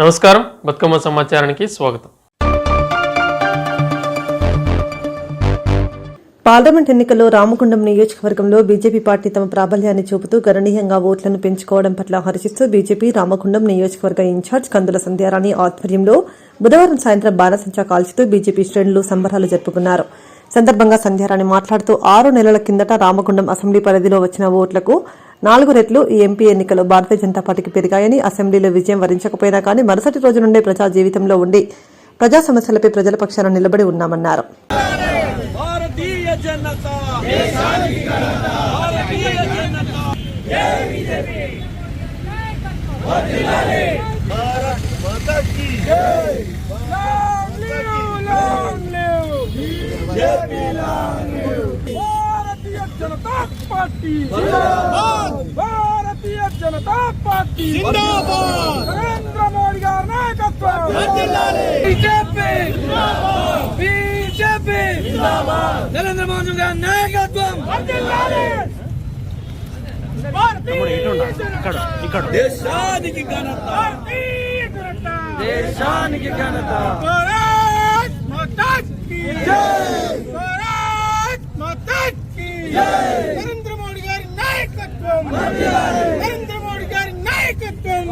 నమస్కారం, బతుకమ్మ సమాచారానికి స్వాగతం. పార్లమెంట్ ఎన్నికల్లో రామగుండం నియోజకవర్గంలో బీజేపీ పార్టీ తమ ప్రాబల్యాన్ని చూపుతూ గణనీయంగా ఓట్లను పెంచుకోవడం పట్ల హర్షిస్తూ బీజేపీ రామగుండం నియోజకవర్గ ఇన్ఛార్జ్ కందుల సంధ్యారాణి ఆధ్వర్యంలో బుధవారం సాయంత్రం బాణసంచా కాల్చుతూ బీజేపీ శ్రేణులు సంబరాలు జరుపుకున్నారు. సందర్భంగా సంధ్యారాణి మాట్లాడుతూ 6 నెలల కిందట రామగుండం అసెంబ్లీ పరిధిలో వచ్చిన ఓట్లకు 4 రెట్లు ఈ ఎంపీ ఎన్నికలు భారతీయ జనతా పార్టీకి పెరిగాయని, అసెంబ్లీలో విజయం వరించకపోయినా కానీ మరుసటి రోజు నుండే ప్రజా జీవితంలో ఉండి ప్రజా సమస్యలపై ప్రజల పక్షాన నిలబడి ఉన్నామన్నారు. భారతీయ జనతా పార్టీ నరేంద్ర మోడీ గారి నాయకత్వం, బీజేపీ నరేంద్ర మోడీ గారి నాయకత్వం, దేశానికి ఘనత, దేశానికి ఘనత. భారత్ మాతా కీ జై, భారత్ మాతా కీ జై. నరేంద్ర మోడీ గారి నాయకత్వం, నరేంద్ర మోడీ గారి నాయకత్వం.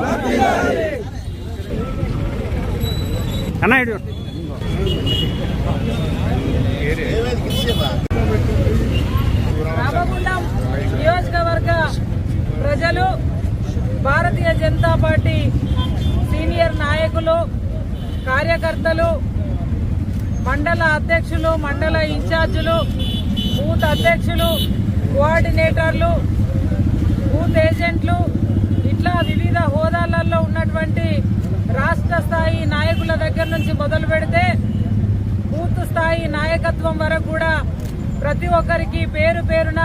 రామగుండం నియోజకవర్గ ప్రజలు, భారతీయ జనతా పార్టీ సీనియర్ నాయకులు, కార్యకర్తలు, మండల అధ్యక్షులు, మండల ఇన్ఛార్జీలు, బూత్ అధ్యక్షులు, కోఆర్డినేటర్లు, బూత్ ఏజెంట్లు, ఇట్లా వివిధ హోదాలలో ఉన్నటువంటి రాష్ట్ర స్థాయి నాయకుల దగ్గర నుంచి మొదలు పెడితే బూత్ స్థాయి నాయకత్వం వరకు కూడా ప్రతి ఒక్కరికి పేరు పేరున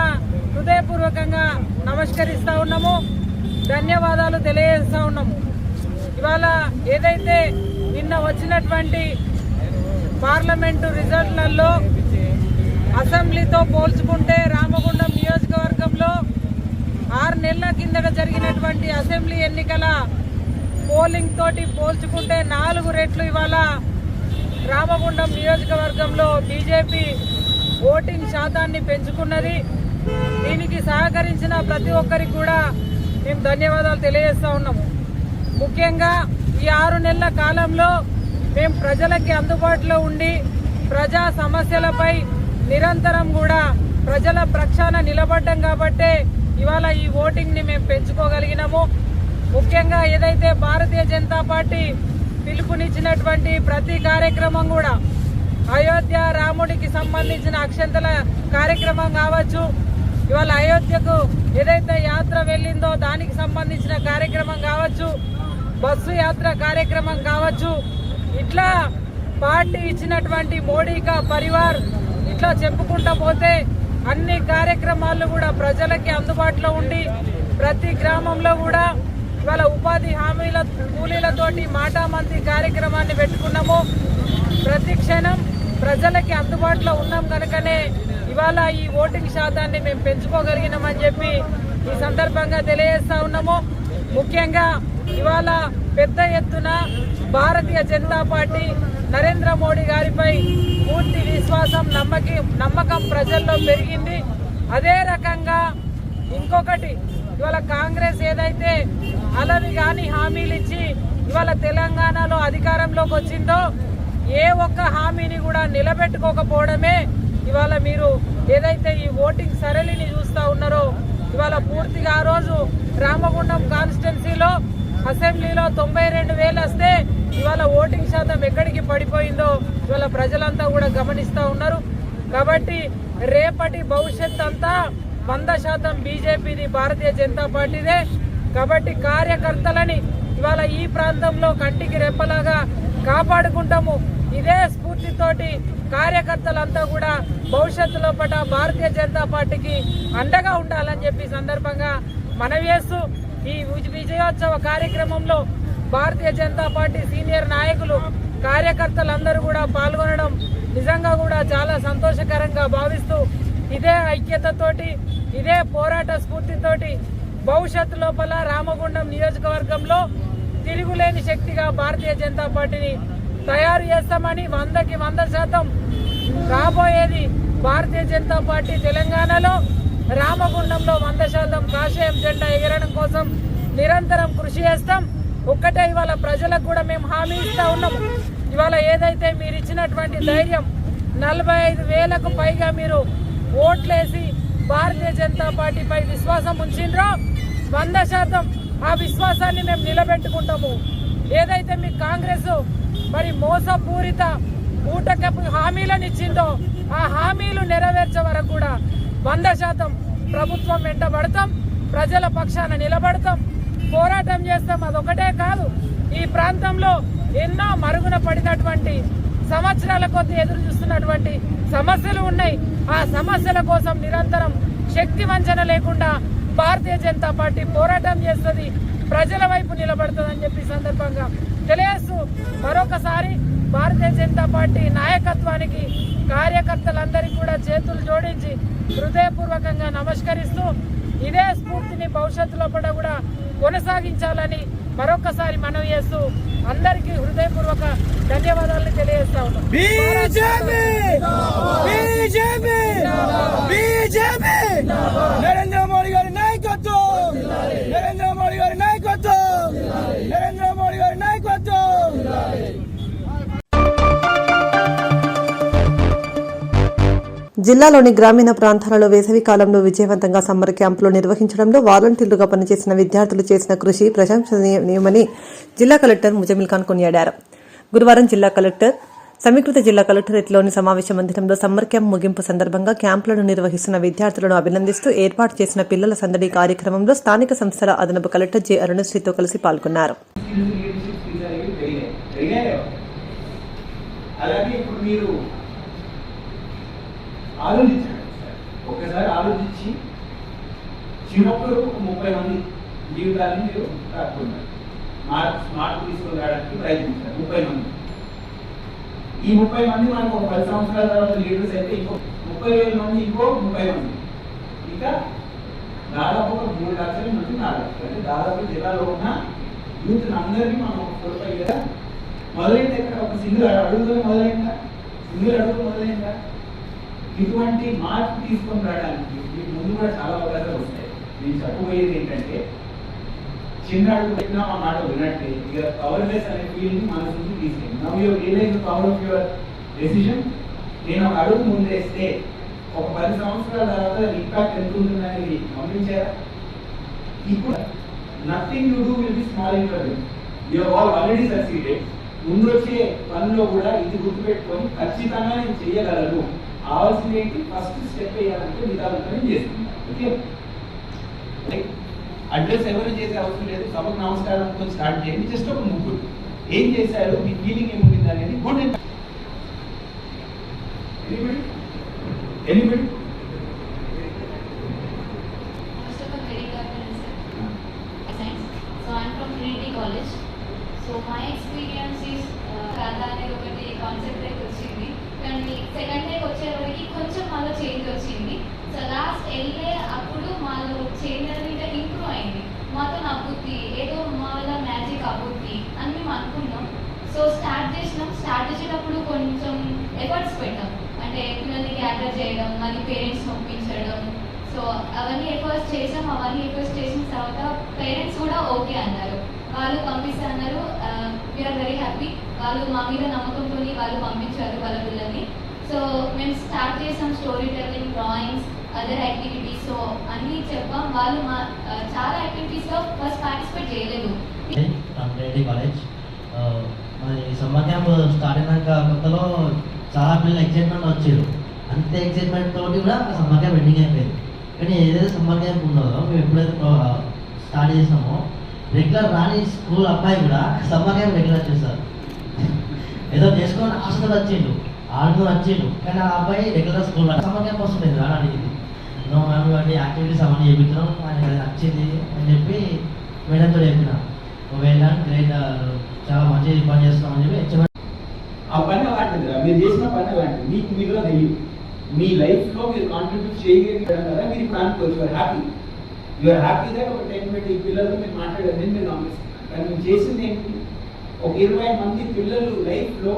హృదయపూర్వకంగా నమస్కరిస్తా ఉన్నాము, ధన్యవాదాలు తెలియజేస్తా ఉన్నాము. ఇవాళ ఏదైతే నిన్న వచ్చినటువంటి పార్లమెంటు రిజల్ట్లలో అసెంబ్లీతో పోల్చుకుంటే రామగుండం నియోజకవర్గంలో 6 నెలల కిందట జరిగినటువంటి అసెంబ్లీ ఎన్నికల పోలింగ్ తోటి పోల్చుకుంటే 4 రెట్లు ఇవాళ రామగుండం నియోజకవర్గంలో బీజేపీ ఓటింగ్ శాతాన్ని పెంచుకున్నది. దీనికి సహకరించిన ప్రతి ఒక్కరికి కూడా మేము ధన్యవాదాలు తెలియజేస్తా ఉన్నాము. ముఖ్యంగా ఈ 6 నెలల కాలంలో మేము ప్రజలకి అందుబాటులో ఉండి ప్రజా సమస్యలపై నిరంతరం కూడా ప్రజల పక్షాన నిలబడ్డాం కాబట్టే ఇవాళ ఈ ఓటింగ్ ని మేము పెంచుకోగలిగినాము. ముఖ్యంగా ఏదైతే భారతీయ జనతా పార్టీ పిలుపునిచ్చినటువంటి ప్రతి కార్యక్రమం కూడా, అయోధ్య రాముడికి సంబంధించిన అక్షంతల కార్యక్రమం కావచ్చు, ఇవాళ అయోధ్యకు ఏదైతే యాత్ర వెళ్ళిందో దానికి సంబంధించిన కార్యక్రమం కావచ్చు, బస్సు యాత్ర కార్యక్రమం కావచ్చు, ఇట్లా పార్టీ ఇచ్చినటువంటి మోడీ కా పరివార్ ఇట్లా చెప్పుకుంటా పోతే అన్ని కార్యక్రమాలు కూడా ప్రజలకి అందుబాటులో ఉండి ప్రతి గ్రామంలో కూడా ఇవాళ ఉపాధి హామీల కూలీలతోటి మాటామంతి కార్యక్రమాన్ని పెట్టుకున్నాము. ప్రతి క్షణం ప్రజలకి అందుబాటులో ఉన్నాం కనుకనే ఇవాళ ఈ ఓటింగ్ శాతాన్ని మేము పెంచుకోగలిగినామని చెప్పి ఈ సందర్భంగా తెలియజేస్తా ఉన్నాము. ముఖ్యంగా ఇవాళ పెద్ద ఎత్తున భారతీయ జనతా పార్టీ నరేంద్ర మోడీ గారిపై పూర్తి విశ్వాసం, నమ్మకం ప్రజల్లో పెరిగింది. అదే రకంగా ఇంకొకటి, ఇవాళ కాంగ్రెస్ ఏదైతే అలవి గాని హామీలు ఇచ్చి ఇవాళ తెలంగాణలో అధికారంలోకి వచ్చిందో ఏ ఒక్క హామీని కూడా నిలబెట్టుకోకపోవడమే ఇవాళ మీరు ఏదైతే ఈ ఓటింగ్ సరళిని చూస్తా ఉన్నారో ఇవాళ పూర్తిగా ఆ రోజు రామగుండం కాన్స్టిట్యున్సీలో అసెంబ్లీలో 92,000 వస్తే ఇవాళ ఓటింగ్ శాతం ఎక్కడికి పడిపోయిందో ఇవాళ ప్రజలంతా కూడా గమనిస్తా ఉన్నారు. కాబట్టి రేపటి భవిష్యత్ అంతా 100% బీజేపీది, భారతీయ జనతా పార్టీదే. కాబట్టి కార్యకర్తలని ఇవాళ ఈ ప్రాంతంలో కంటికి రెప్పలాగా కాపాడుకుంటాము. ఇదే స్ఫూర్తితోటి కార్యకర్తలంతా కూడా భవిష్యత్తులో పట భారతీయ జనతా పార్టీకి అండగా ఉండాలని చెప్పి సందర్భంగా మనవి చేస్తూ ఈ విజయోత్సవ కార్యక్రమంలో భారతీయ జనతా పార్టీ సీనియర్ నాయకులు, కార్యకర్తలందరూ కూడా పాల్గొనడం నిజంగా కూడా చాలా సంతోషకరంగా భావిస్తూ ఇదే ఐక్యతతోటి, ఇదే పోరాట స్ఫూర్తితోటి భవిష్యత్తు లోపల రామగుండం నియోజకవర్గంలో తిరుగులేని శక్తిగా భారతీయ జనతా పార్టీని తయారు చేస్తామని 100కి 100% రాబోయేది భారతీయ జనతా పార్టీ తెలంగాణలో రామగుండంలో 100% కాషాయం జెండా ఎగరడం కోసం నిరంతరం కృషి చేస్తాం. ఒక్కటే ఇవాళ ప్రజలకు కూడా మేము హామీ ఇస్తా ఉన్నాము. ఇవాళ ఏదైతే మీరు ఇచ్చినటువంటి ధైర్యం 45,000కు పైగా మీరు ఓట్లేసి భారతీయ జనతా పార్టీపై విశ్వాసం ఉంచిండ్రో 100% ఆ విశ్వాసాన్ని మేము నిలబెట్టుకుంటాము. ఏదైతే మీ కాంగ్రెస్ మరి మోసపూరిత ఊటకపు హామీలను ఇచ్చిందో ఆ హామీలు నెరవేర్చే వరకు కూడా 100% ప్రభుత్వం వెంటబడతాం, ప్రజల పక్షాన నిలబడతాం, పోరాటం చేస్తాం. అదొకటే కాదు, ఈ ప్రాంతంలో ఎన్నో మరుగున పడినటువంటి సంవత్సరాల కొద్ది ఎదురు చూస్తున్నటువంటి సమస్యలు ఉన్నాయి. ఆ సమస్యల కోసం నిరంతరం శక్తి వంచన లేకుండా భారతీయ జనతా పార్టీ పోరాటం చేస్తుంది, ప్రజల వైపు నిలబడుతుందని చెప్పి సందర్భంగా తెలియజేస్తూ మరొకసారి భారతీయ జనతా పార్టీ నాయకత్వానికి కార్యకర్తలందరికీ కూడా చేతులు జోడించి హృదయపూర్వకంగా నమస్కరిస్తూ ఇదే స్ఫూర్తిని భవిష్యత్తులో కూడా కొనసాగించాలని మరొకసారి మనవి చేస్తూ అందరికీ హృదయపూర్వక ధన్యవాదాలు తెలియజేస్తా ఉన్నాం. నరేంద్ర మోడీ గారి నాయకత్వం, నరేంద్ర మోడీ గారి నాయకత్వం, నరేంద్ర మోడీ గారి నాయకత్వం. జిల్లాలోని గ్రామీణ ప్రాంతాలలో వేసవి కాలంలో విజయవంతంగా సమ్మర్ క్యాంపులు నిర్వహించడంలో వాలంటీర్లుగా పనిచేసిన విద్యార్థులు చేసిన కృషి ప్రశంసనీయమని జిల్లా కలెక్టర్ ముజమిల్ ఖాన్ కొనియాడారు. గురువారం జిల్లా కలెక్టర్ సమీకృత జిల్లా కలెక్టరేట్లోని సమావేశ మందిరంలో సమ్మర్ క్యాంప్ ముగింపు సందర్భంగా క్యాంపులను నిర్వహిస్తున్న విద్యార్థులను అభినందిస్తూ ఏర్పాటు చేసిన పిల్లల సందడి కార్యక్రమంలో స్థానిక సంస్థల అదనపు కలెక్టర్ జె అరుణశ్రీతో కలిసి పాల్గొన్నారు. ఆలోచించండి, ఒక్కసారి ఆలోచించి చిన్నప్పుడు ఒక 30 మంది జీవితాన్ని మీరు రాసుకున్నారు, స్మార్ట్ తీసుకొని రావడానికి ప్రయత్నించారు. 30 మంది, ఈ 30 మంది మనకు ఒక 10 సంవత్సరాల తర్వాత లీడర్స్ అయితే ఇంకో 30,000 మంది, ఇంకో 30 మంది, ఇంకా దాదాపు ఒక 3 లక్షల నుంచి 4 లక్షలు, అంటే దాదాపు జిల్లాలో ఉన్న యూత్ అందరినీ మనం ఒక కొడుపై మొదలైంది. ఎక్కడ ఒక సింగిల్ అడుగుతో మొదలైందా? ఇటువంటి మార్పు తీసుకొని రావడానికి మీకు ముందు కూడా చాలా అవకాశాలు వస్తాయి. నేను చెప్పబోయేది ఏంటంటే, చిన్న అడుగు పెట్టినా మా మాట వినట్టే ఇక పవర్లెస్ అనే ఫీల్ని మనసు నుంచి తీసుకెళ్ళి now you realize the power of your decision. నేను ఒక అడుగు ముందేస్తే ఒక 10 సంవత్సరాల తర్వాత ఇంపాక్ట్ ఎంత ఉంటుందనేది గమనించారా? ఇప్పుడు nothing you do will be small in your you all already succeeded. ముందు వచ్చే పనిలో కూడా ఇది గుర్తుపెట్టుకొని ఖచ్చితంగా నేను చేయగలను. కావాల్సింది ఫస్ట్ స్టెప్ వేయాలంటే మిగతాదంతా చేస్తున్నాను. ఓకే, అడ్రస్ ఎవరు చేసే అవసరం లేదు. సభకు నమస్కారంతో స్టార్ట్ చేయండి. జస్ట్ ఒక ముగ్గురు ఏం చేశారు, మీ ఫీలింగ్ ఏముంది అనేది good. Anybody So my experience is రాధానే ఒకటి కాన్సెప్ట్ అయితే వచ్చింది, కానీ సెకండ్ డే వచ్చేవరకు కొంచెం మాలో చేంజ్ వచ్చింది. సో లాస్ట్ వెళ్ళే అప్పుడు మాలో చేంజ్ అనేది ఇంకా ఇంప్రూవ్ అయింది. మాతో నవ్వుద్ది, ఏదో మాలో మ్యాజిక్ అవ్వుద్ది అని మేము అనుకున్నాం. సో స్టార్ట్ చేసేటప్పుడు కొంచెం ఎఫర్ట్స్ పెట్టాం, అంటే పిల్లల్ని గ్యాదర్ చేయడం, మళ్ళీ పేరెంట్స్ పంపించడం. సో అవన్నీ ఎఫర్ట్స్ చేసాం. అవన్నీ ఎఫర్ట్స్ చేసిన తర్వాత పేరెంట్స్ కూడా ఓకే అన్నారు, వాళ్ళు పంపిస్తున్నారు. We are very happy. వాళ్ళు మా మీద నమ్మకంతో వాళ్ళు పంపించారు వాళ్ళ పిల్లల్ని. సో మేము స్టార్ట్ చేసాం story telling, drawings, other activities. So అన్నీ చెప్పాం. వాళ్ళు మా చాలా యాక్టివిటీస్లో ఫస్ట్ పార్టిసిపేట్ చేయలేదు. కాలేజ్ మరి సమ్మర్ క్యాంప్ స్టార్ట్ అయినాక కొత్తలో చాలా పిల్లలు ఎక్సైట్మెంట్ వచ్చారు. అంతే ఎక్సైట్మెంట్ తోటి కూడా సమ్మర్ క్యాంప్ ఎండింగ్ అయిపోయింది. కానీ ఏదైతే సమ్మర్ క్యాంప్ ఉన్నదో మేము ఎప్పుడైతే స్టార్ట్ చేసామో రెగ్యులర్ రాని స్కూల్ అబ్బాయి కూడా సమ్మర్ క్యాంప్ రెగ్యులర్ చేస్తారు. ఏదో చేసుకొని ఆశతో వచ్చిండు, ఆడుకొని వచ్చిండు, కానీ ఆ అబ్బాయి రెగ్యులర్ స్కూల్ సమ్మర్ క్యాంప్ వస్తుంది రావడానికి. నో మ్యామ్ ఇవన్నీ యాక్టివిటీస్ అవన్నీ చేయించడం ఆయనకి అది నచ్చింది అని చెప్పి మేడంతో చెప్పిన. వెళ్ళాను, గ్రేట్, చాలా మంచి పని చేస్తున్నామని చెప్పి. ఆ పని అలాంటిది, మీరు చేసిన పని అలాంటిది, మీకు మీరుగా తెలియదు. మీ లైఫ్లో మీరు కాంట్రిబ్యూట్ చేయగలిగారు కదా, మీరు ఇప్పుడు అనుకోవచ్చు యూఆర్ హ్యాపీ. యూఆర్ హ్యాపీ దాకా ఒక 10-20 పిల్లలతో మీరు మాట్లాడారు, నేను మీరు గమనిస్తున్నాను. కానీ నువ్వు చేసింది ఏంటి? ఒక 20 మంది పిల్లలు లైఫ్లో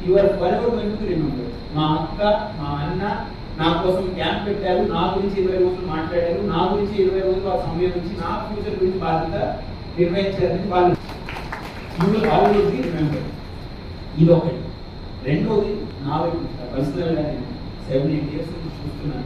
your forever going to remember. మా అక్క, మా అన్న నా కోసం క్యాంప్ పెట్టారు, నా గురించి 20 రోజులు మాట్లాడారు, నా గురించి 20 రోజులు ఆ సమయం నుంచి నా ఫ్యూచర్ గురించి బాధ్యత నిర్వహించారని వాళ్ళు you will always be remember. ఇది ఒకటి. రెండోది నా వైపు పర్సనల్గా నేను 7-8 years నుంచి చూస్తున్నాను.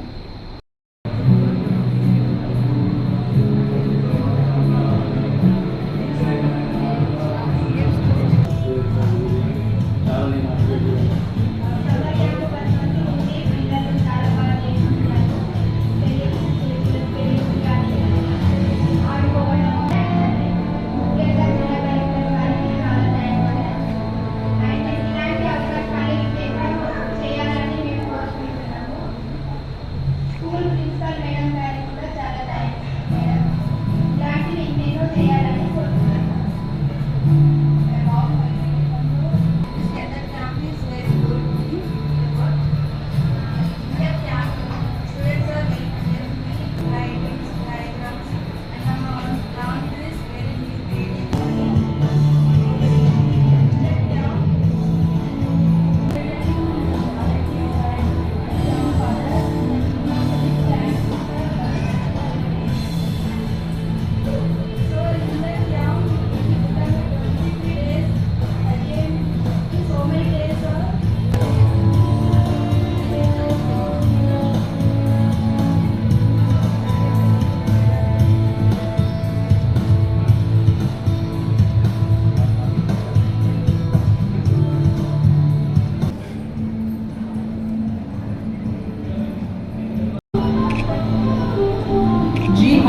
స్కూల్ ప్రిన్సిపల్ మేడం గారికి కూడా చాలా థ్యాంక్స్ మేడం. ఇలాంటివి ఎన్నెన్నో చేయాలని కోరుతున్నాను.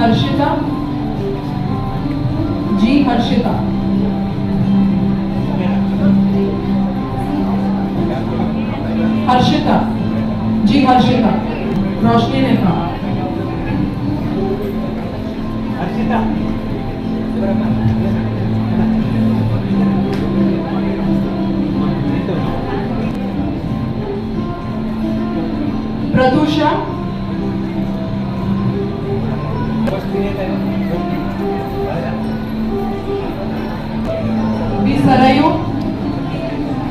हर्षिता जी हर्षिता हर्षिता जी हर्षिता रोशनी ने कहा प्रतुषा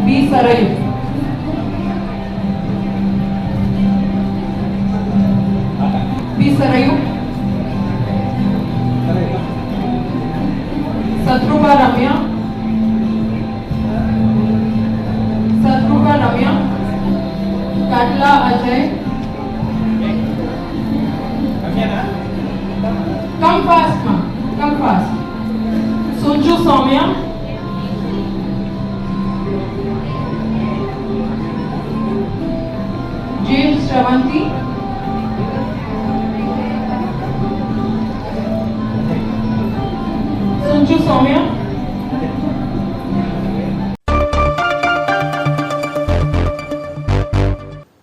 बी सरयू शत्रुघ्न रम्या काटला अजय कम फास्ट सुंजू सौम्या जेम्स श्रवंती सुंजू सौम्या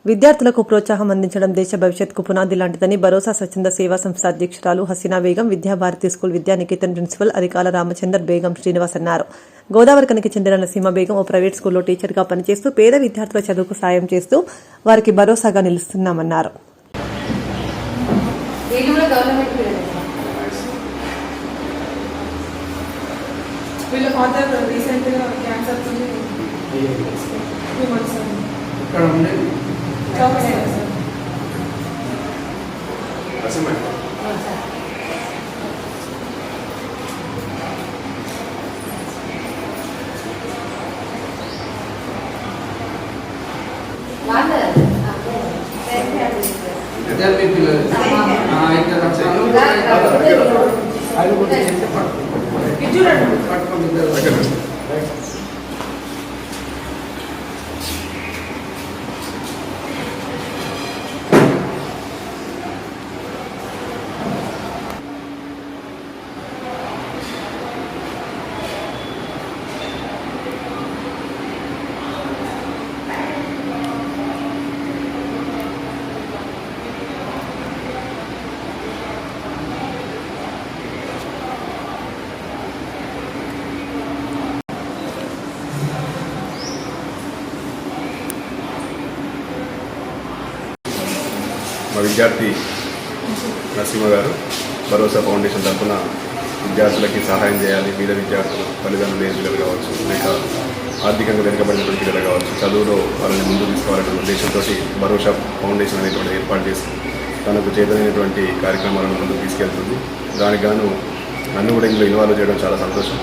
విద్యార్థులకు ప్రోత్సాహం అందించడం దేశ భవిష్యత్తుకు పునాది లాంటిదని భరోసా స్వచ్ఛంద సేవా సంస్థ అధ్యక్షురాలు హసీనా బేగం, విద్యాభారతి స్కూల్ విద్యానికేతన్ ప్రిన్సిపల్ అరికాల రామచందర్ బేగం శ్రీనివాస్ అన్నారు. గోదావరికనికి చెందిన నసీమా బేగం ఓ ప్రైవేట్ స్కూల్లో టీచర్గా పనిచేస్తూ పేద విద్యార్థుల చదువుకు సాయం చేస్తూ వారికి భరోసాగా నిలుస్తున్నామన్నారు. మా విద్యార్థి నరసింహ గారు భరోసా ఫౌండేషన్ తరఫున విద్యార్థులకి సహాయం చేయాలి. పేద విద్యార్థులు, తల్లిదండ్రులు లేని పిల్లలు కావచ్చు, లేక ఆర్థికంగా వెనుకబడినటువంటి పిల్లలు కావచ్చు, చదువులో వాళ్ళని ముందుకు తీసుకోవాలనే ఉద్దేశంతో భరోసా ఫౌండేషన్ అనేటువంటి ఏర్పాటు చేసి తనకు చేతనైనటువంటి కార్యక్రమాలను ముందుకు తీసుకెళ్తుంది. దానికి గాను నన్ను కూడా ఇందులో ఇన్వాల్వ్ చేయడం చాలా సంతోషం.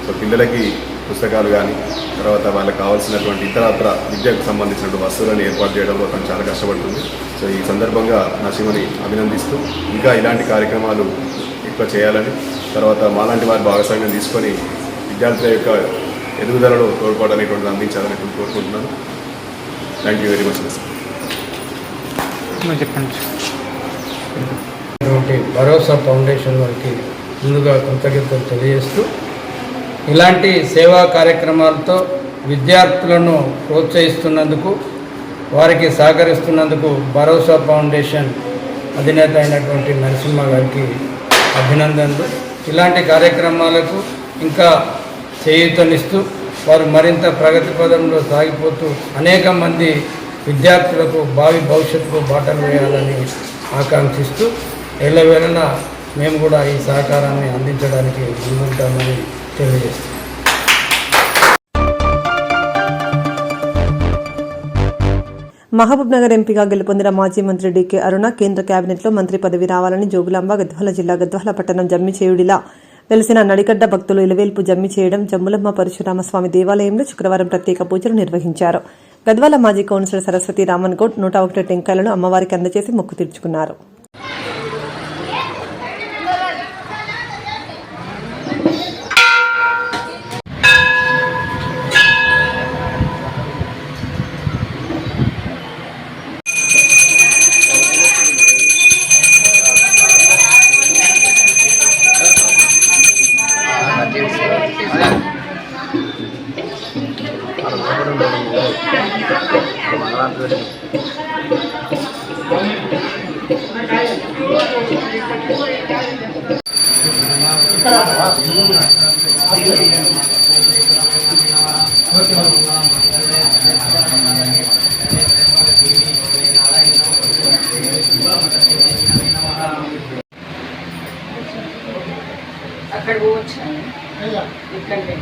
సో పిల్లలకి పుస్తకాలు కానీ, తర్వాత వాళ్ళకి కావాల్సినటువంటి ఇతరత్ర విద్యకు సంబంధించినటువంటి వస్తువులను ఏర్పాటు చేయడంలో తను చాలా కష్టపడుతుంది. సో ఈ సందర్భంగా నరసింహని అభినందిస్తూ ఇంకా ఇలాంటి కార్యక్రమాలు ఎక్కువ చేయాలని, తర్వాత మాలాంటి వారి భాగస్వామ్యం తీసుకొని విద్యార్థుల యొక్క ఎదుగుదలలో తోడ్పాటు అనేటువంటిది అందించాలని కోరుకుంటున్నాను. Thank you very much. Bharosa foundation వారికి ముందుగా కృతజ్ఞతలు తెలియజేస్తూ, ఇలాంటి సేవా కార్యక్రమాలతో విద్యార్థులను ప్రోత్సహిస్తున్నందుకు, వారికి సహకరిస్తున్నందుకు భరోసా ఫౌండేషన్ అధినేత అయినటువంటి నరసింహ గారికి అభినందనలు. ఇలాంటి కార్యక్రమాలకు ఇంకా చేయూతనిస్తూ వారు మరింత ప్రగతి పదంలో సాగిపోతూ అనేక మంది విద్యార్థులకు భావి భవిష్యత్తుకు బాటలు వేయాలని ఆకాంక్షిస్తూ ఎల్లవేళలా మేము కూడా ఈ సహకారాన్ని అందించడానికి ముందుంటామని తెలియజేస్తాం. మహబూబ్ నగర్ ఎంపీగా గెలుపొందిన మాజీ మంత్రి డీకే అరుణ కేంద్ర కేబినెట్లో మంత్రి పదవి రావాలని జోగులాంబ గద్వాల జిల్లా గద్వాల పట్టణం జమ్మిచేయుడిలా వెలిసిన నడిగడ్డ భక్తులు ఇలవేల్పు జమ్మి చేయడం జమ్ములమ్మ పరశురామస్వామి దేవాలయంలో శుక్రవారం ప్రత్యేక పూజలు నిర్వహించారు. గద్వాల మాజీ కౌన్సిలర్ సరస్వతి రామన్ గౌడ్ 101 టెంకాయలను అమ్మవారికి అందజేసి మొక్కు తీర్చుకున్నారు. అక్కడ పోవచ్చు ఇక్కడే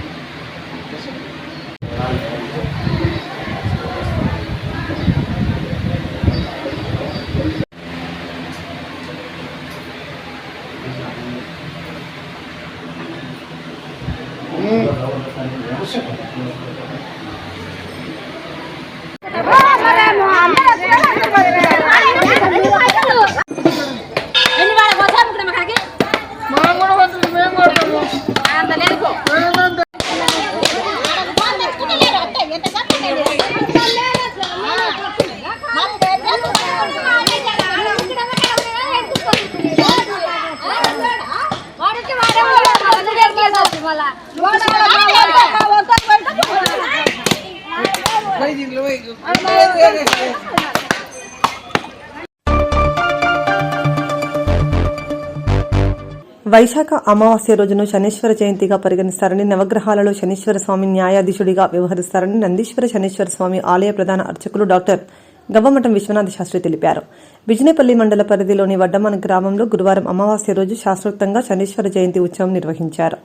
వైశాఖ అమావాస్య రోజును శనీశ్వర జయంతిగా పరిగణిస్తారని, నవగ్రహాలలో శనీశ్వర స్వామి న్యాయాధీశుడిగా వ్యవహరిస్తారని నందీశ్వర శనీశ్వర స్వామి ఆలయ ప్రధాన అర్చకులు డాక్టర్ గవ్వమఠం విశ్వనాథ శాస్త్రి తెలిపారు. బిజినేపల్లి మండల పరిధిలోని వడ్డమన్ గ్రామంలో గురువారం అమావాస్య రోజు శాస్త్రోక్తంగా శనీశ్వర జయంతి ఉత్సవం నిర్వహించారు.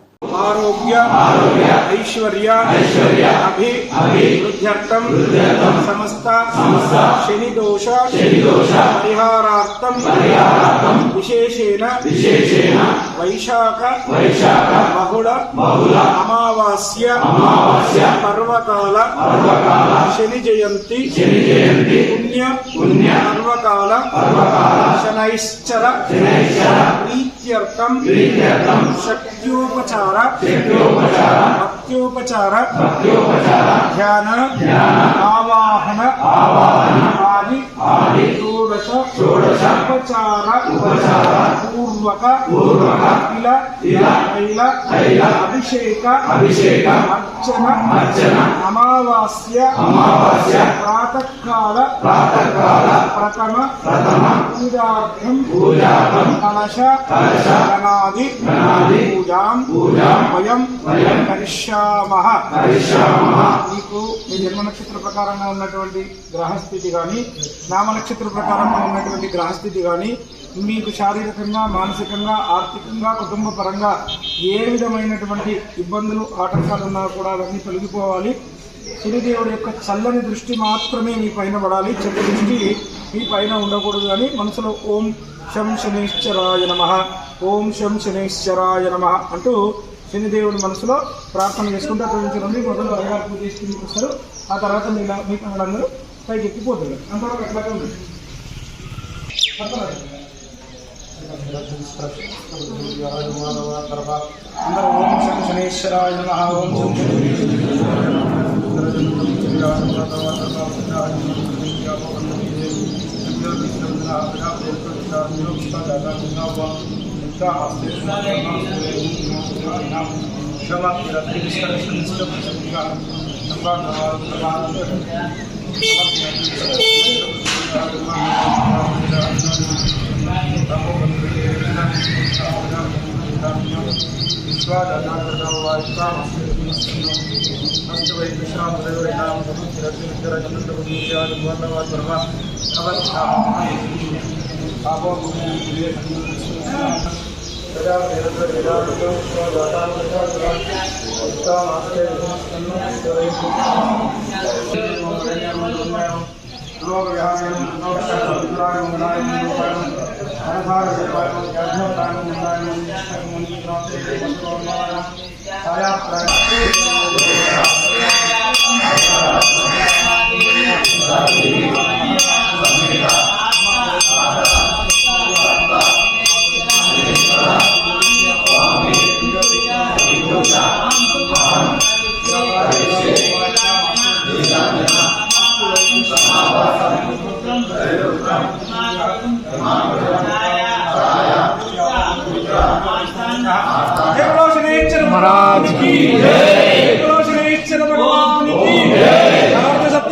ఆరోగ్య ఐశ్వర్య అభివృద్ధ్యర్థం సమస్త శని దోష పరిహారార్థం విశేషేణ వైశాఖ బహుళ అమావాస్య పర్వకాల శని జయంతి పుణ్య పర్వకాల శనైశ్చర ప్రీత్యర్థం శక్త్యోపచార భక్త్యోపచార ధ్యాన ఆవాహన ఆది షోడశోపచార పూర్వక తైల అభిషేక అర్చన అమావాస్య ప్రాతకాల ప్రథమ పూజార్థం కలశ గణాది పూజాం వయం కరిష్యామః. మీకు మీ జన్మ నక్షత్ర ప్రకారంగా ఉన్నటువంటి గ్రహస్థితి కానీ నామ నక్షత్ర ప్రకారం ఉన్నటువంటి గ్రహస్థితి కానీ మీకు శారీరకంగా, మానసికంగా, ఆర్థికంగా, కుటుంబ పరంగా ఏ విధమైనటువంటి ఇబ్బందులు, ఆటంకాలు ఉన్నా కూడా అవన్నీ తొలగిపోవాలి. శనిదేవుడి యొక్క చల్లని దృష్టి మాత్రమే మీ పైన పడాలి, చెడ్డ దృష్టి మీ పైన ఉండకూడదు అని మనసులో ఓం శం శనైశ్చరాయ నమః, ఓం శం శనైశ్చరాయ నమః అంటూ శనిదేవుడి మనసులో ప్రార్థన చేసుకుంటూ అక్కడి నుంచి రండి. మొదలు అయ్యగారు పూజ చేసుకుని వస్తారు. ఆ తర్వాత మీ వాళ్ళందరూ పైకి ఎక్కిపోతారు. అంతవరకు అట్లాగే ఉంటుంది. అందరూ ఓం శం శనైశ్వరాయ నమః, ఓం శం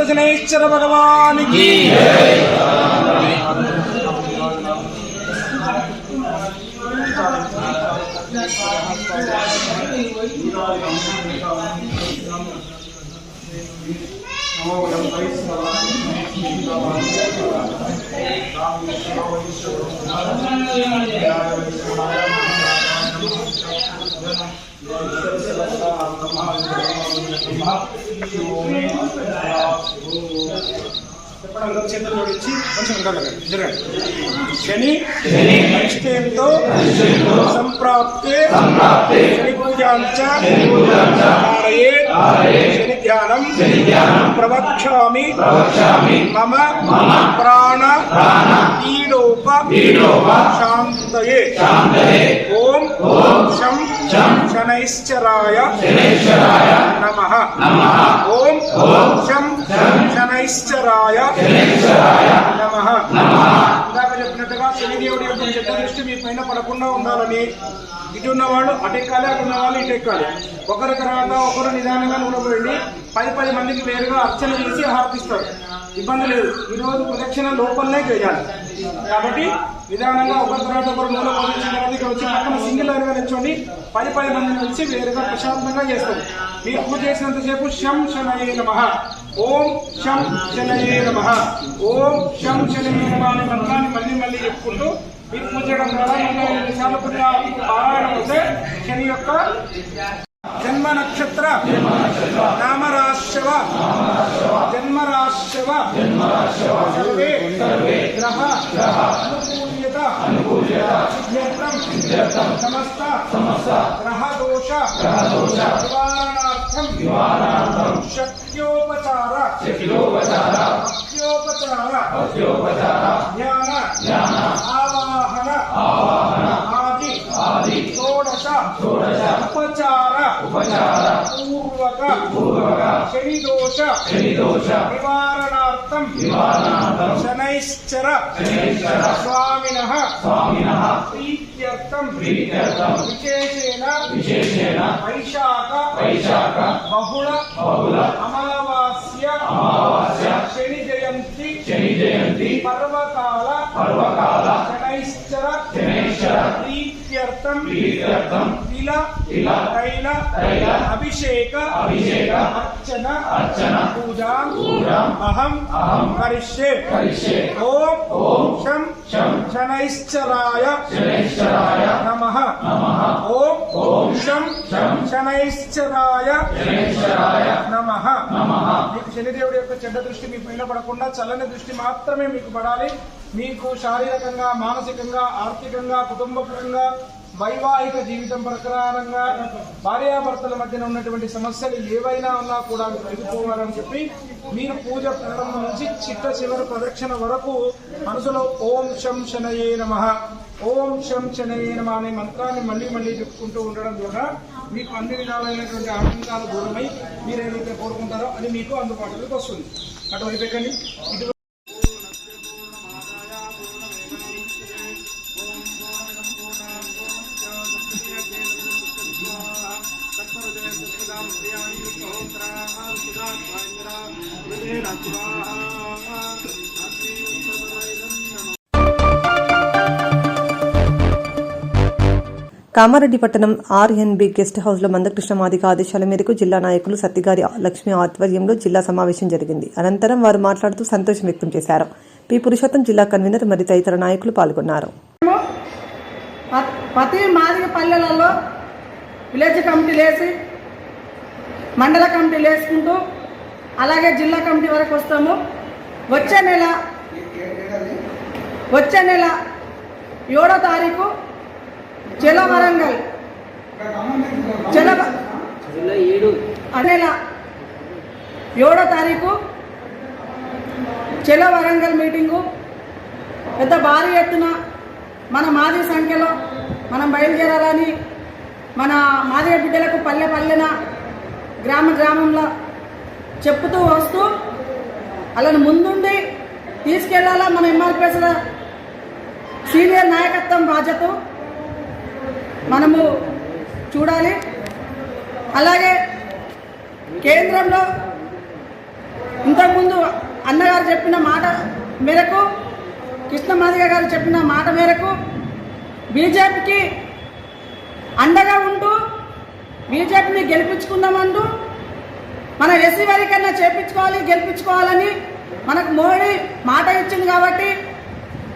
శనైశ్చర భగవానికి చేతులు జోడించి కొంచెం జరగండి. శని అరిష్టేంతో సంప్రాప్తే శని పూజాంచ శని ధ్యానం ప్రవక్ష్యామి మమ ప్రాణ ఈడోప శాంతయే. ఓం శం శనైశ్చరాయ నమః. ఓం శం శనైశ్చరాయ నమః. ఇందాక చెప్పినట్టుగా శనిదేవుడి యొక్క చెడ్డ దృష్టి మీ పైన పడకుండా ఉండాలని ఇటు ఉన్నవాళ్ళు అటు ఎక్కాలి, అటు ఉన్నవాళ్ళు ఇటు ఎక్కాలి. ఒకరి తర్వాత ఒకరు నిదానంగా నూనెపోయండి. 10 మందికి వేరుగా అర్చన చేసి హారతిస్తారు. ఇబ్బంది లేదు. ఈరోజు ప్రదక్షిణ లోపలనే చేయాలి కాబట్టి నిదానంగా ఒకరి తర్వాత ఒకరు నూనె పోయించిన తర్వాత ఇక్కడ వచ్చి పక్కన సింగిల్ లైన్గా నిల్చోండి. 10 మందిని వచ్చి వేరుగా ప్రశాంతంగా చేస్తారు. మీరు పూజ చేసినంతసేపు శం శనయే నమః, ఓం శం శనయే నమః, ఓం శం శనయే నమః అనే మంత్రాన్ని మళ్ళీ చెప్పుకుంటూ మీరు పూజ చేయడం ద్వారా 108 సార్లు పారాయణం అవుతే శని యొక్క జన్మ నక్షత్ర నామరాశవ జన్మరాశవ సర్వే గ్రహ అనుకూల్యత సమస్త గ్రహ దోష నివారణార్థం శక్త్యోపచార ధ్యాన ఆవాహన ఆది షోడశ ఉపచార పూర్వక శనిదోష నివారణార్థం శనైశ్చర స్వామినః ప్రీత్యర్థం విశేషేణ వైశాఖ బహుళ అమావాస్య శని జయంతి పర్వకాల శనైశ్చర ప్రీత్యర్థం ప్రీత్యర్థం తిల తైల అభిషేక అర్చన పూజా అహం కరిష్యే. ఓం శం శనైశ్చరాయ నమః. ఓం శం శనైశ్చరాయ నమః. మీకు శనిదేవుడి యొక్క చెడ్డ దృష్టి మీ పైన పడకుండా చల్లని దృష్టి మాత్రమే మీకు పడాలి. మీకు శారీరకంగా, మానసికంగా, ఆర్థికంగా, కుటుంబపరంగా, వైవాహిక జీవితం ప్రకారంగా, భార్యాభర్తల మధ్యన ఉన్నటువంటి సమస్యలు ఏవైనా ఉన్నా కూడా తొలగిపోవాలని చెప్పి మీరు పూజ ప్రారంభం నుంచి చిట్ట చివరి ప్రదక్షిణ వరకు మనసులో ఓం శం శనయే నమః, ఓం శం శనయే నమః అనే మంత్రాన్ని మళ్ళీ మళ్ళీ చెప్పుకుంటూ ఉండడం ద్వారా మీకు అన్ని విధాలైనటువంటి ఆటంకాలు దూరమై మీరు ఏదైతే కోరుకుంటారో అది మీకు అందుబాటులోకి వస్తుంది. అటువంటి ఎక్కండి. ఇటు కామారెడ్డి పట్టణం ఆర్ఎన్బి గెస్ట్ హౌస్ లో మందకృష్ణ మాదిగ ఆదేశాల మేరకు జిల్లా నాయకులు సత్తిగారి లక్ష్మి ఆధ్వర్యంలో జిల్లా సమావేశం జరిగింది. అనంతరం వారు మాట్లాడుతూ సంతోషం వ్యక్తం చేశారు. పి పురుషోత్తం జిల్లా కన్వీనర్ మరియు తదితర నాయకులు పాల్గొన్నారు. ప్రతి మాదిగ పల్లెలలో విలేజ్ కమిటీలు వేసి మండల కమిటీలు వేసుకుంటూ అలాగే జిల్లా కమిటీ వరకు వస్తాము. వచ్చే నెల 7వ తారీఖు చలో వరంగల్, నెల 7వ తారీఖు చలో వరంగల్ మీటింగు పెద్ద భారీ ఎత్తున మన మాది సంఖ్యలో మనం బయలుదేరాలని మన మాదిగ బిడ్డలకు పల్లె పల్లెన గ్రామంలో చెప్పుతూ వస్తూ అలాని ముందుండి తీసుకెళ్లాలా. మన ఎంఆర్పిఎస్ల సీనియర్ నాయకత్వం బాధ్యత మనము చూడాలి. అలాగే కేంద్రంలో ఇంతకుముందు అన్నగారు చెప్పిన మాట మేరకు, కృష్ణ మాదిగ గారు చెప్పిన మాట మేరకు బీజేపీకి అండగా ఉంటూ బీజేపీని గెలిపించుకుందామంటూ మన ఎస్సీ వరకన్నా చేపించుకోవాలి, గెలిపించుకోవాలని మనకు మోడీ మాట ఇచ్చింది. కాబట్టి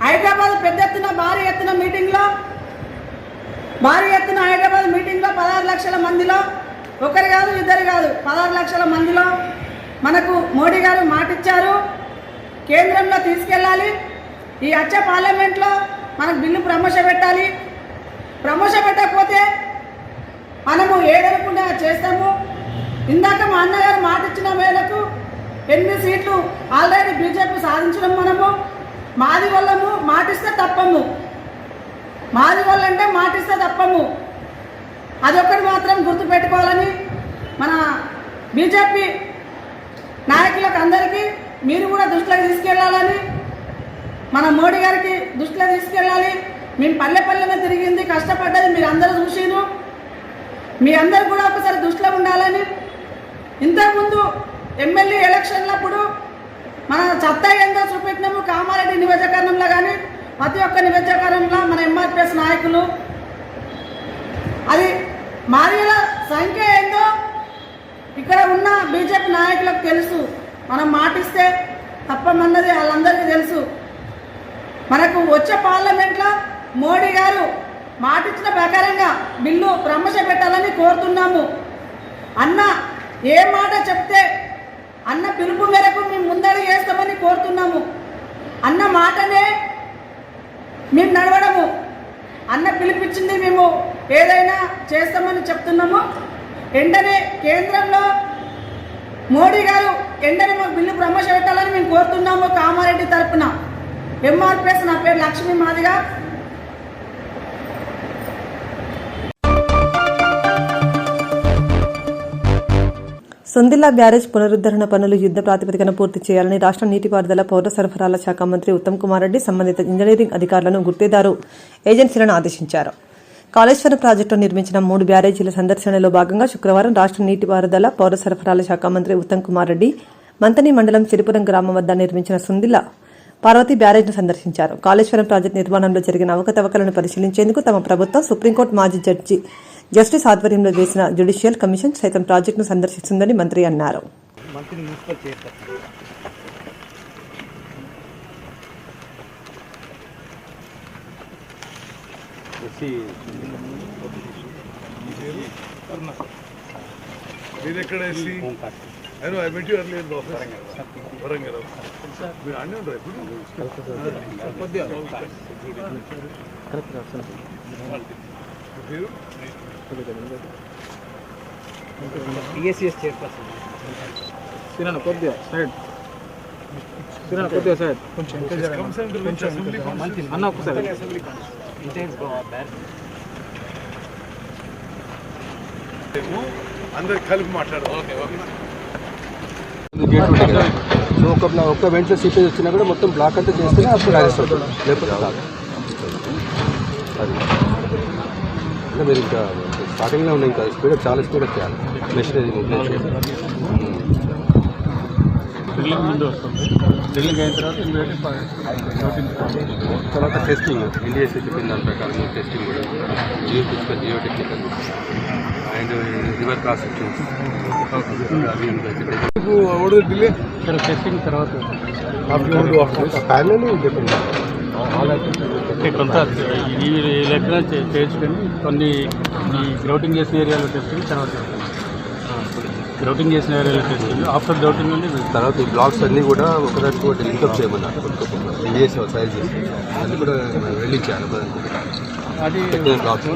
హైదరాబాద్ పెద్ద ఎత్తున భారీ ఎత్తున హైదరాబాద్ మీటింగ్లో 16 లక్షల మందిలో ఒకరు కాదు ఇద్దరు కాదు 16 లక్షల మందిలో మనకు మోడీ గారు మాట ఇచ్చారు. కేంద్రంలో తీసుకెళ్ళాలి. ఈ వచ్చే పార్లమెంట్లో మనకు బిల్లు ప్రమోషపెట్టాలి. ప్రమోషపెట్టకపోతే మనము ఏదనుకుంటే చేస్తాము. ఇందాక మా అన్నగారు మాట ఇచ్చిన మేరకు 8 సీట్లు ఆల్రెడీ బీజేపీ సాధించడం. మనము మాది వాళ్ళము మాటిస్తే తప్పము. మాది వాళ్ళంటే మాటిస్తే తప్పము. అదొక్కటి మాత్రం గుర్తుపెట్టుకోవాలని మన బీజేపీ నాయకులకు అందరికీ మీరు కూడా దృష్టిలోకి తీసుకెళ్లాలని, మన మోడీ గారికి దృష్టిలో తీసుకెళ్ళాలి. మేము పల్లె పల్లెన తిరిగింది, కష్టపడ్డది మీరు అందరూ చూసిరు. మీ అందరు కూడా ఒకసారి దృష్టిలో ఉండాలని. ఇంతకుముందు ఎమ్మెల్యే ఎలక్షన్లప్పుడు మన సత్తా ఏందో చూపెట్టినాము. కామారెడ్డి నియోజకవర్గంలో కానీ ప్రతి ఒక్క నియోజకవర్గంలో మన ఎంఆర్పిఎస్ నాయకులు అది మాదిగల సంఖ్య ఏందో ఇక్కడ ఉన్న బీజేపీ నాయకులకు తెలుసు. మనం మాటిస్తే తప్పమన్నది వాళ్ళందరికీ తెలుసు. మనకు వచ్చే పార్లమెంట్లో మోడీ గారు మాటిచ్చిన ప్రకారంగా బిల్లు ప్రవేశపెట్టాలని కోరుతున్నాము. అన్న ఏ మాట చెప్తే అన్న పిలుపు మేరకు మేము ముందడుగు వేస్తామని కోరుతున్నాము. అన్న మాటనే మేము నడవడము, అన్న పిలిపించింది మేము ఏదైనా చేస్తామని చెప్తున్నాము. వెంటనే కేంద్రంలో మోడీ గారు వెంటనే మాకు బిల్లు ప్రవేశపెట్టాలని మేము కోరుతున్నాము. కామారెడ్డి తరఫున ఎంఆర్పిఎస్, నా పేరు లక్ష్మీ మాదిగ. సొందిల్లా బ్యారేజ్ పునరుద్ధరణ పనులు యుద్ధ ప్రాతిపదికన పూర్తి చేయాలని రాష్ట్ర నీటిపారుదల పౌర సరఫరాల శాఖ మంత్రి ఉత్తమ్ కుమార్ రెడ్డి సంబంధిత ఇంజనీరింగ్ అధికారులను గుర్తిదారు ఏజెన్సీలను ఆదేశించారు. కాళేశ్వరం ప్రాజెక్టులో నిర్మించిన 3 బ్యారేజీల సందర్శనలో భాగంగా శుక్రవారం రాష్ట్ర నీటిపారుదల పౌర సరఫరాల శాఖ మంత్రి ఉత్తమ్ కుమార్ రెడ్డి మంతని మండలం సిరిపురం గ్రామం వద్ద నిర్మించిన సొందిల్లా పార్వతి బ్యారేజ్ను సందర్శించారు. కాళేశ్వరం ప్రాజెక్టు నిర్మాణంలో జరిగిన అవకతవకలను పరిశీలించేందుకు తమ ప్రభుత్వం సుప్రీంకోర్టు మాజీ జస్టిస్ ఆధ్వర్యంలో వేసిన జ్యుడిషియల్ కమిషన్ సైతం ప్రాజెక్టును సందర్శిస్తుందని మంత్రి అన్నారు. అందరు కలిపి మాట్లాడదాం. సో ఒక్క వెంటనే సీపేజ్ వచ్చినా కూడా మొత్తం బ్లాక్ అంతా చేస్తేనే అప్పుడు అరెస్ట్ అవుతుంది, లేకపోతే కాదు. అది అంటే మీరు ఇంకా స్టార్టింగ్లో ఉన్నాయి, ఇంకా స్పీడప్ చాలా స్పీడప్ చేయాలి. మెషినరీ తర్వాత టెస్టింగ్ NDSA చెప్పిన దాని ప్రకారం టెస్టింగ్ కూడా geophysical geotechnical and river cross sections testing తర్వాత ప్యానల్ కొంత ఈ లెక్కన చేసుకొని కొన్ని ఈ గ్రౌటింగ్ చేసిన ఏరియాలో టెస్టింగ్ తర్వాత గ్రౌటింగ్ చేసిన ఏరియాలో టెస్టింగ్ ఆఫ్టర్ గ్రౌటింగ్ నుండి తర్వాత ఈ బ్లాక్స్ అన్నీ కూడా ఒకదానికి ఒకటి లింకప్ చేయమన్నారు. NDSA సైజ్ చేసి అది కూడా రిలీజ్ చేయాలి. అది బ్లాక్స్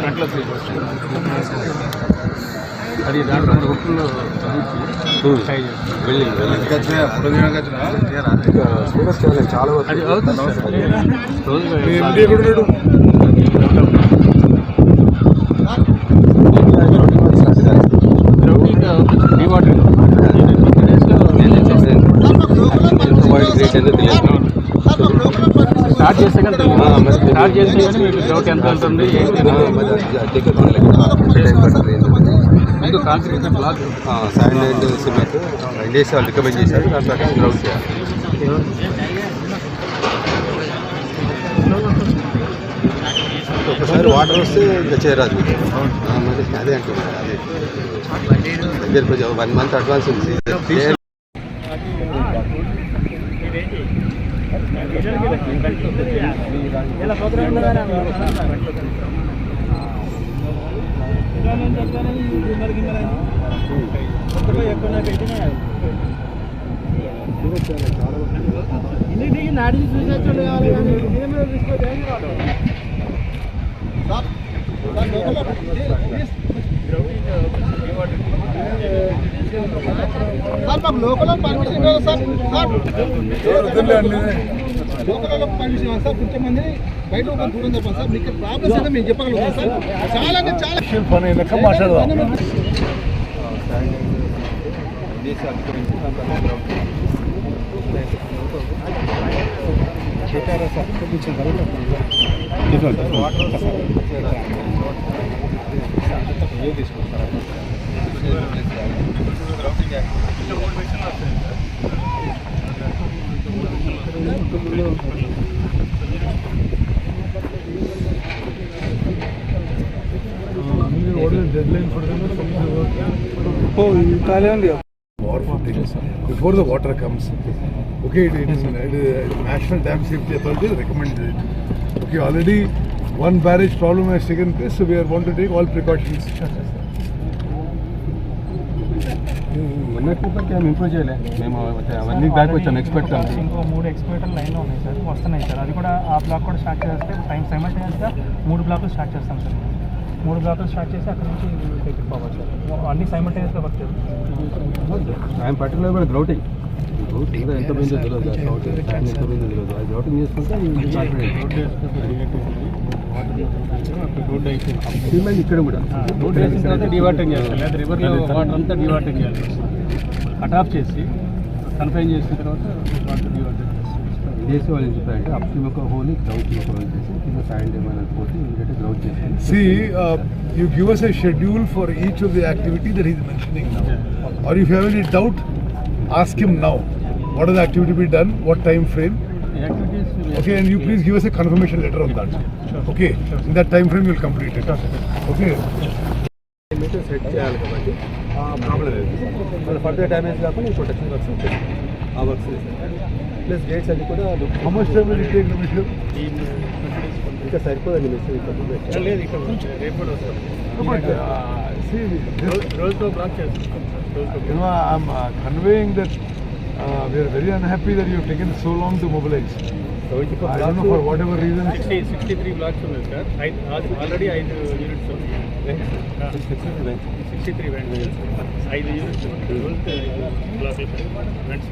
ఫ్రంట్లో అది దాంట్లో రూట్లో చాలా అది అవుతుంది. స్టార్ట్ చేస్తే కానీ స్టార్ట్ చేస్తే కానీ మీకు డౌట్ ఎంత ఉంటుంది మీకు concrete block sand and cement NDSA వాళ్ళు రికమెండ్ చేశారు. దాని ప్రకారం గ్రౌండ్ చేయాలి. ఒకసారి వాటర్ వస్తే ఇంకా చేరాదు. అదే అంటుంది. అదే దగ్గర కొంచెం 1 month అడ్వాన్స్ ఉంది. లోకల్ పర్మిషన్ సార్ కొంచెం మంది బయట దూరం చెప్పండి సార్. మీకు ప్రాబ్లమ్స్ అయితే మేము చెప్పగలుగుతాం సార్. చాలా అంటే చాలా పని లెక్క మాట్లాడదాం. Before the water comes, okay, it is National Dam Safety Authority recommended it. Okay, already one barrage problem has taken place, so we are want to take all precautions. మేము ఇంప్రూవ్ చేయలే. మేము 1 week back వచ్చాము expert కలిసి. ఇంకో 3 expert లైన్లో ఉన్నాయి sir, వస్తున్నాయి sir. అది కూడా ఆ బ్లాక్ కూడా స్టార్ట్ చేస్తే సైమల్టేనియస్గా 3 బ్లాక్లు స్టార్ట్ చేస్తాం సార్. 3 బ్లాక్లు స్టార్ట్ చేసి అక్కడ నుంచి టేక్ పోవాలి సార్. అన్ని సైమల్టేనియస్గా వర్క్ చేస్తాం. ఆయన పర్టికులర్ కూడా గ్రౌటింగ్ ఎంత పోయిందో తెలియదు, ఎంత పోయిందో తెలియదు. అది గ్రౌటింగ్ చేసుకుంటే రోడ్ అయిపోయింది. ఇక్కడ కూడా రోడ్ వేసిన తర్వాత డివాటరింగ్ చేస్తాం, లేదా రివర్లో వాటర్ అంతా డివాటరింగ్ చేయాలి. కట్ ఆఫ్ చేసి కన్ఫైన్ చేసిన తర్వాత వాటర్ డివాటరింగ్ చేస్తాం. చేసి వాళ్ళు ఏం చెప్పారంటే అప్స్ట్రీమ్ ఒక హోల్ డౌన్ ఒక హోల్ చేసి కింద శాండ్ ఏమైనా పోతే ఇమీడియట్గా గ్రౌండ్ చేస్తాను. See, you give us a schedule for each of the activity that he is mentioning now. Or if you have any doubt, ask him now. What is the activity be done? What time frame? Okay, and you please give us a confirmation letter on that. Okay, in that time frame you will complete it. Okay. Meter set చేయాలి కాబట్టి problem లేదు. మళ్ళీ further damage కాకుండా protection works ఆ works plus gates అన్ని కూడా How much time will it take, Mr. ఇంకా సరిపోదండి మిస్. లేదు ఇక్కడ రేపు కూడా వస్తాం. But see, రోజుతో బ్లాక్ చేస్తాం. you know, I'm conveying that we are very unhappy that you have taken so long to mobilize. I don't know for whatever reason. 63 blocks ఉన్నాయి సార్. ఆల్రెడీ 5 యూనిట్స్ ఉన్నాయి. 63 vents 5 units black vents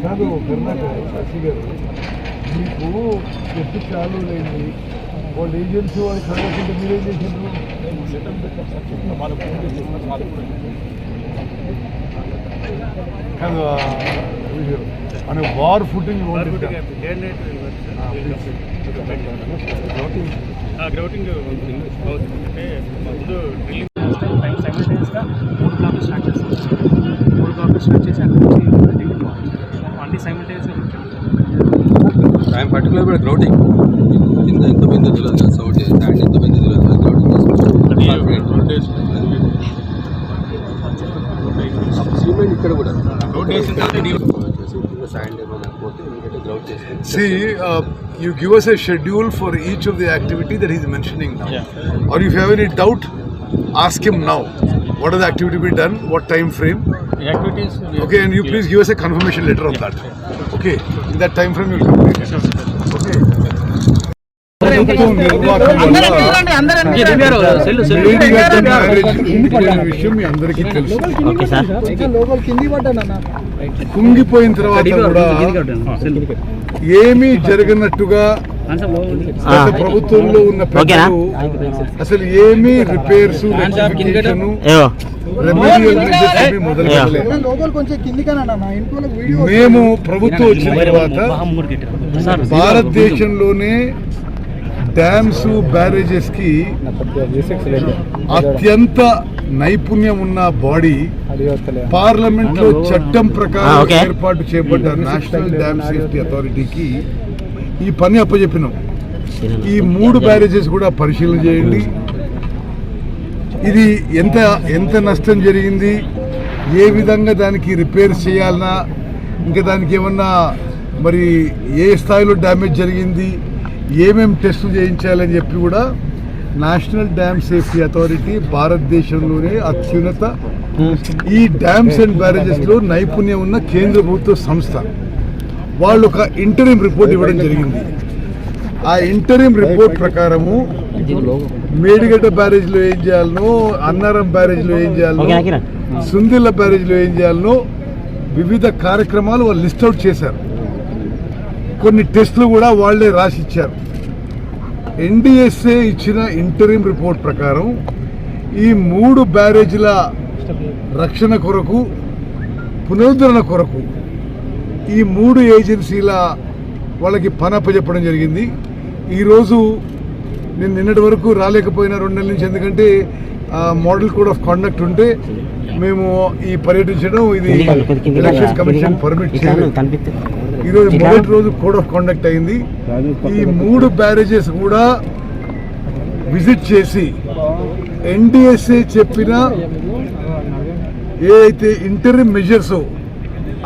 కాదు కర్ణాటక శశి గారు, మీకు చెట్టు చాలు లేని వాళ్ళ agency వాళ్ళు చదవకుండా మీరేం చేసిండ్రు? కాదు మన వార్ ఫుటింగ్ గ్రౌటింగ్ అంటే ముందు డ్రిల్లింగ్ టైం సైమల్టేనియస్గా 3 బ్లాక్లు స్టార్ట్ చేస్తాం. 3 బ్లాక్లు స్టార్ట్ చేసి అక్కడ నుంచి అన్ని సైమల్టేనియస్గా టైం పర్టికులర్ కూడా గ్రౌటింగ్ కింద ఎంత బిందు తెలియదు కదా, సౌండ్ స్టాండ్ ఎంత బిందు తెలియదు కదా, గ్రౌటింగ్ సిమెంట్ ఇక్కడ కూడా కింద శాండ్ ఏమైనా పోతే ఇమీడియట్గా గ్రౌట్ చేస్తాం. See, you give us a schedule for each of the activity that he is mentioning now. Or if you have any doubt, ask him now. What is the activity be done? What time frame? Activities Okay, and you please give us a confirmation letter on that. Okay, in that time frame you will complete it. Okay. విషయం మీ అందరికీ తెలుసు. కుంగిపోయిన తర్వాత కూడా ఏమీ జరగనట్టుగా గత ప్రభుత్వంలో ఉన్న ప్రజలు అసలు ఏమీ రిపేర్స్ మేము ప్రభుత్వం వచ్చిన తర్వాత భారతదేశంలోనే డ్యామ్స్ బ్యారేజెస్ కి అత్యంత నైపుణ్యం ఉన్న బాడీ పార్లమెంట్ లో చట్టం ప్రకారం ఏర్పాటు చేయబడ్డ నేషనల్ డ్యామ్ సేఫ్టీ అథారిటీకి ఈ పని అప్పచెప్పినాం. ఈ 3 బ్యారేజెస్ కూడా పరిశీలన చేయండి. ఇది ఎంత నష్టం జరిగింది, ఏ విధంగా దానికి రిపేర్ చేయాలన్నా, ఇంకా దానికి ఏమన్నా మరి ఏ స్థాయిలో డ్యామేజ్ జరిగింది, ఏమేమి టెస్టులు చేయించాలని చెప్పి కూడా నేషనల్ డ్యామ్ సేఫ్టీ అథారిటీ భారతదేశంలోనే అత్యున్నత ఈ డ్యామ్స్ అండ్ బ్యారేజెస్ లో నైపుణ్యం ఉన్న కేంద్ర ప్రభుత్వ సంస్థ. వాళ్ళు ఒక ఇంటరిమ్ రిపోర్ట్ ఇవ్వడం జరిగింది. ఆ ఇంటరిమ్ రిపోర్ట్ ప్రకారము మేడిగడ్డ బ్యారేజ్ లో ఏం చేయాలనో, అన్నారం బ్యారేజ్ లో ఏం చేయాలనో, సుందిల్ల బ్యారేజ్ లో ఏం చేయాలనో వివిధ కార్యక్రమాలు వాళ్ళు లిస్ట్ అవుట్ చేశారు. కొన్ని టెస్టులు కూడా వాళ్లే రాసి ఇచ్చారు. ఎన్డీఎస్ఏ ఇచ్చిన ఇంటరిమ్ రిపోర్ట్ ప్రకారం ఈ 3 బ్యారేజీల రక్షణ కొరకు, పునరుద్ధరణ కొరకు ఈ 3 ఏజెన్సీల వాళ్ళకి పని అప్పచెప్పడం జరిగింది. ఈరోజు నేను నిన్నటి వరకు రాలేకపోయినా 2 నెలల నుంచి, ఎందుకంటే మోడల్ కోడ్ ఆఫ్ కాండక్ట్ ఉంటే మేము ఈ పర్యటించడం ఇది ఎలక్షన్ కమిషన్ పర్మిట్ చేయలేదు. ఈరోజు మొదటి రోజు కోడ్ ఆఫ్ కాండక్ట్ అయింది. ఈ 3 బ్యారేజెస్ కూడా విజిట్ చేసి ఎన్డీఎస్ఏ చెప్పిన ఏ అయితే ఇంటరిమ్ మెజర్స్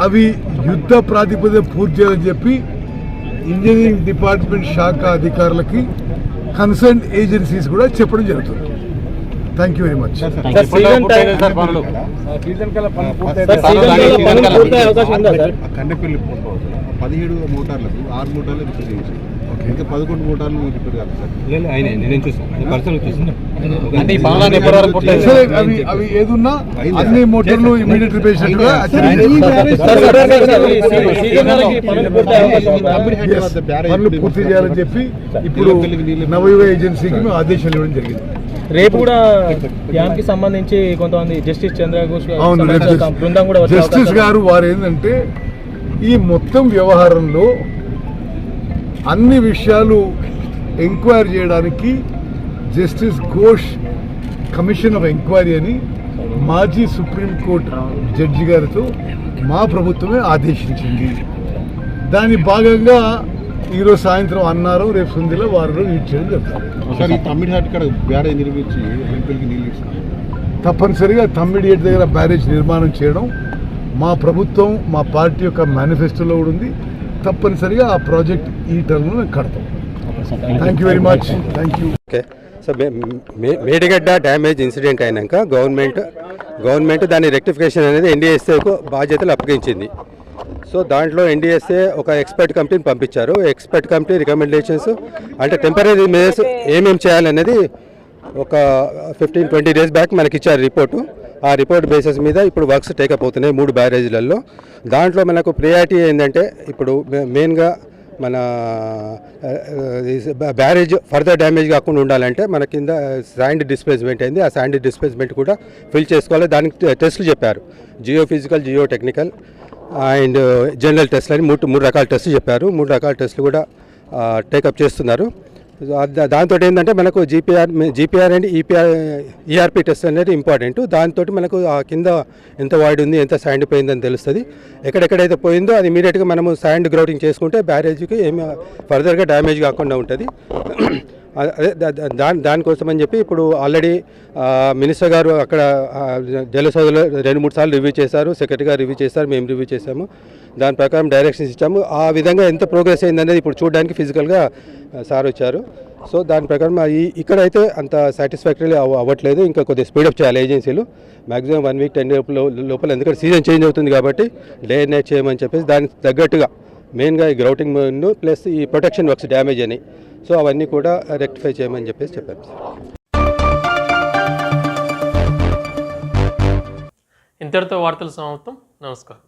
అవి యుద్ధ ప్రాతిపదిక పూర్తి చేయాలని చెప్పి ఇంజనీరింగ్ డిపార్ట్మెంట్ శాఖ అధికారులకి కన్సర్న్ ఏజెన్సీస్ కూడా చెప్పడం జరుగుతుంది. Thank you very much. Kandapalli 17 మోటార్లకు 6 మోటార్లు రిపేర్ చేయించారు. ఇంకా 11 మోటార్లు రిపేర్ కాదు సార్. అవి ఏదున్నా అన్ని మోటార్లు ఇమీడియట్ రిపేర్ పనులు పూర్తి చేయాలని చెప్పి ఇప్పుడు నవయుగ ఏజెన్సీకి మేము ఆదేశాలు ఇవ్వడం జరిగింది. రేపు కూడా డ్యామ్ కి సంబంధించి కొంతమంది జస్టిస్ చంద్రఘోష్ జస్టిస్ గారు వారు ఏంటంటే ఈ మొత్తం వ్యవహారంలో అన్ని విషయాలు ఎంక్వైరీ చేయడానికి justice Ghosh commission of enquiry అని మాజీ సుప్రీంకోర్టు జడ్జి గారితో మా ప్రభుత్వమే ఆదేశించింది. దాని భాగంగా ఈరోజు సాయంత్రం అన్నారు, రేపు సుందిలో వారిలో రీచ్ చేయడం జరుగుతుంది. తప్పనిసరిగా తమ్మిడియేట్ దగ్గర బ్యారేజ్ నిర్మాణం చేయడం మా ప్రభుత్వం, మా పార్టీ యొక్క మేనిఫెస్టోలో కూడా ఉంది. తప్పనిసరిగా ఆ ప్రాజెక్ట్ ఈ టర్మ్లో మేము కడతాం. Thank you very much. Thank you. Okay, so Medigadda damage incident అయినాక గవర్నమెంట్ దాని రెక్టిఫికేషన్ అనేది ఎన్డీఎస్ఏకు బాధ్యతలు అప్పగించింది. సో దాంట్లో ఎన్డీఎస్ఏ ఒక ఎక్స్పర్ట్ కమిటీని పంపించారు. ఎక్స్పర్ట్ కమిటీ రికమెండేషన్స్ అంటే టెంపరీ మెజర్స్ ఏమేమి చేయాలనేది ఒక 15-20 డేస్ బ్యాక్ మనకి ఇచ్చారు రిపోర్టు. ఆ రిపోర్ట్ బేసిస్ మీద ఇప్పుడు వర్క్స్ టేకప్ అవుతున్నాయి 3 బ్యారేజీలలో. దాంట్లో మనకు ప్రియారిటీ ఏంటంటే ఇప్పుడు మెయిన్గా మన బ్యారేజ్ ఫర్దర్ డ్యామేజ్ కాకుండా ఉండాలంటే మన కింద శాండ్ డిస్ప్లేస్మెంట్ అయింది. ఆ శాండ్ డిస్ప్లేస్మెంట్ కూడా ఫిల్ చేసుకోవాలి. దానికి టెస్టులు చెప్పారు, Jio physical, geo technical and general టెస్ట్లు అని 3 రకాల టెస్టులు చెప్పారు. 3 రకాల టెస్టులు కూడా టేకప్ చేస్తున్నారు. దాంతో ఏంటంటే మనకు జీపీఆర్ అండ్ ఈఆర్పి టెస్ట్ అనేది ఇంపార్టెంట్. దాంతో మనకు ఆ కింద ఎంత వాయిడ్ ఉంది, ఎంత శాండ్ పోయిందని తెలుస్తుంది. ఎక్కడెక్కడైతే పోయిందో అది ఇమీడియట్గా మనము శాండ్ గ్రౌటింగ్ చేసుకుంటే బ్యారేజ్కి ఏమి ఫర్దర్గా డ్యామేజ్ కాకుండా ఉంటుంది. దానికోసం అని చెప్పి ఇప్పుడు ఆల్రెడీ మినిస్టర్ గారు అక్కడ జలసౌధలో 2-3 సార్లు రివ్యూ చేశారు, సెక్రటరీ గారు రివ్యూ చేశారు, మేము రివ్యూ చేశాము. దాని ప్రకారం డైరెక్షన్స్ ఇచ్చాము. ఆ విధంగా ఎంత ప్రోగ్రెస్ అయిందనేది ఇప్పుడు చూడడానికి ఫిజికల్గా సార్ వచ్చారు. సో దాని ప్రకారం ఇక్కడైతే అంత సాటిస్ఫాక్టరీ అవ్వట్లేదు. ఇంకా కొద్దిగా స్పీడప్ చేయాలి ఏజెన్సీలు. మ్యాక్సిమం 1 వీక్ 10 డేస్ లోపల, ఎందుకంటే సీజన్ చేంజ్ అవుతుంది కాబట్టి డే అండ్ నైట్ చేయమని చెప్పేసి దానికి తగ్గట్టుగా మెయిన్గా ఈ గ్రౌటింగ్ ప్లస్ ఈ ప్రొటెక్షన్ వర్క్స్ డ్యామేజ్ అని, సో అవన్నీ కూడా రెక్టిఫై చేయమని చెప్పేసి చెప్పారు. ఇంతటితో వార్తలు సమాప్తం. నమస్కారం.